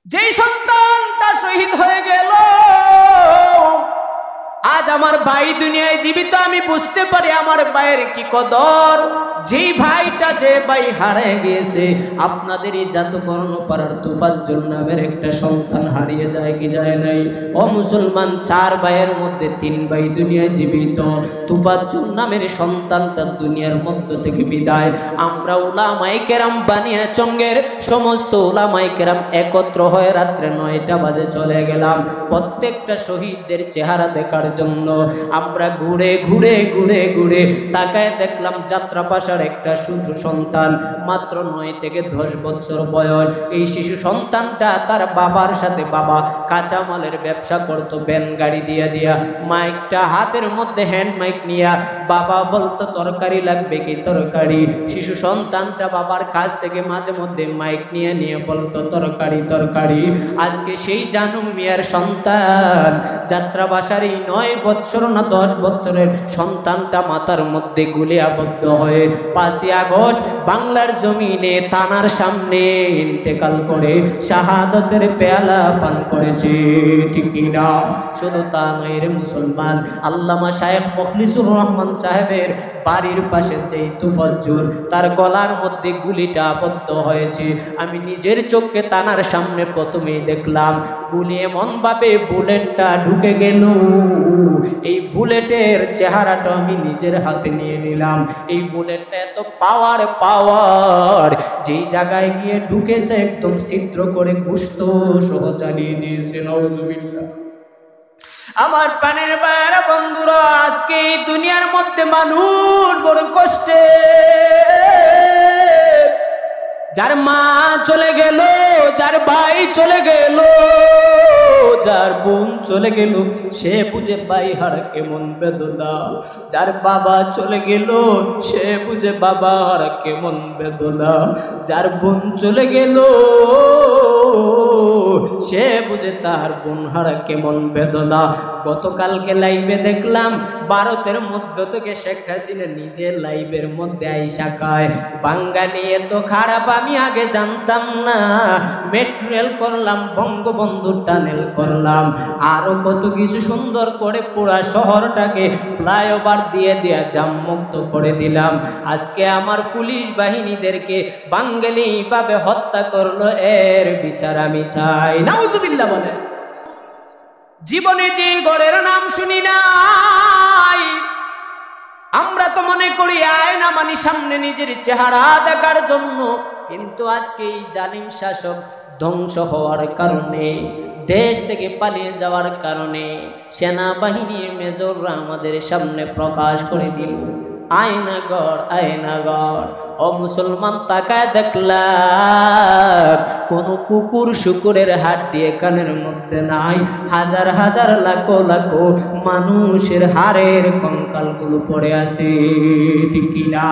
যেই সন্তানটা শহীদ হয়ে গেল, আজ আমার ভাই দুনিয়ায় জীবিত, আমি বুঝতে পারি আমার ভাইয়ের কি কদর। যেই ভাইটা, যে ভাই হারিয়ে গিয়েছে, আপনাদের এই জাতকর্ণ পাড়ার তুফাজ্জল নামের একটা সন্তান হারিয়ে যায় কি যায় নাই? ও মুসলমান, 4 ভাইয়ের মধ্যে 3 ভাই দুনিয়ায় জীবিত। তুফাজ্জল নামের সন্তানটা দুনিয়ার মধ্য থেকে বিদায়। আমরা উলামায়ে কেরাম বানিয়াচঙ্গের সমস্ত উলামায়ে কেরাম একত্র হয়ে রাত্রে 9টা বাজে চলে গেলাম প্রত্যেকটা শহীদদের চেহারা দেখার জন্য। আমরা ঘুরে ঘুরে ঘুরে ঘুরে তাকায় দেখলাম যাত্রাপাশার একটা শিশু সন্তান, মাত্র 9 থেকে 10 বছর বয়স। এই শিশু সন্তানটা তার বাবার সাথে, বাবা কাঁচামালের ব্যবসা করতো ভ্যান গাড়ি দিয়া দিয়া, মাইকটা হাতের মধ্যে হ্যান্ড মাইক নিয়া বাবা বলতো তরকারি লাগবে কি তরকারি। শিশু সন্তানটা বাবার কাছ থেকে মাঝে মধ্যে মাইক নিয়ে নিয়ে বলতো তরকারি তরকারি। আজকে সেই জানু মিয়ার সন্তান, যাত্রাবাসার এই 9 বছর না 10 বছরের সন্তানটা মাথার মধ্যে গুলি আবদ্ধ হয়ে 5ই আগস্ট বাংলার জমিনে থানার সামনে ইন্তেকাল করে শাহাদাতের পেয়ালা পান করেছে, ঠিক কিনা? শুধু তা নয় রে মুসলমান, আল্লামা শায়েখ মুখলিসুর রহমান সাহেবের বাড়ির পাশে যেই তুফাজ্জল, তার গলার মধ্যে গুলিটা আবদ্ধ হয়েছে। আমি নিজের চোখে থানার সামনে প্রথমেই দেখলাম গুলি এমন ভাবে বুলেটটা ঢুকে গেল। এই বুলেটের চেহারাটা আমি নিজের হাতে নিয়ে নিলাম। এই বুলেটটা এত পাওয়ার, যেই জায়গায় গিয়ে ঢুকেছে একদম ছিদ্র করে গোশত সহ জ্বালিয়ে দিয়েছে। নাউজুবিল্লাহ। আমার প্রাণের ভাইয়েরা, বন্ধুরা, আজকে এই দুনিয়ার মধ্যে মানুষ বড় কষ্টে। যার মা চলে গেল, যার ভাই চলে গেল, যার বোন চলে গেল, সে বুঝে ভাই হারা কেমন বেদনা। যার বাবা চলে গেল, সে বুঝে বাবা হারা কেমন বেদনা। যার বোন চলে গেল, সে বুঝে তার বোন হারা কেমন বেদনা। গতকালকে লাইভে দেখলাম ভারতের মধ্য থেকে শেখ হাসিনা নিজের লাইভের মধ্যে আইসা খায়, বাঙালি এত খারাপ আমি আগে জানতাম না। মেট্রো রেল করলাম, বঙ্গবন্ধু টানেল করলাম, আরো কত কিছু সুন্দর করে পুরা শহরটাকে ফ্লাইওভার দিয়ে দিয়া জামমুক্ত করে দিলাম। আজকে আমার পুলিশ বাহিনীদেরকে বাঙালি ভাবে হত্যা করলো, এর বিচার আমি চাই। নাউজুবিল্লাহ বলে। জীবনে যে গড়ের নাম শুনি নাই, আমরা তো মনে করি আয়না মানি সামনে নিজের চেহারা দেখার জন্য, কিন্তু আজকে এই জালিম শাসক ধ্বংস হওয়ার কারণে, দেশ থেকে পালিয়ে যাওয়ার কারণে সেনাবাহিনীর মেজররা আমাদের সামনে প্রকাশ করে দিল আয়নাগর, আয়নাগর। ও মুসলমান, তাকায় দেখলাম কোন কুকুর শুকুরের হাড্ডি কানের মধ্যে নাই, হাজার হাজার লাখো লাখো মানুষের হাড়ের কঙ্কালগুলো পড়ে আছে, ঠিক কিনা?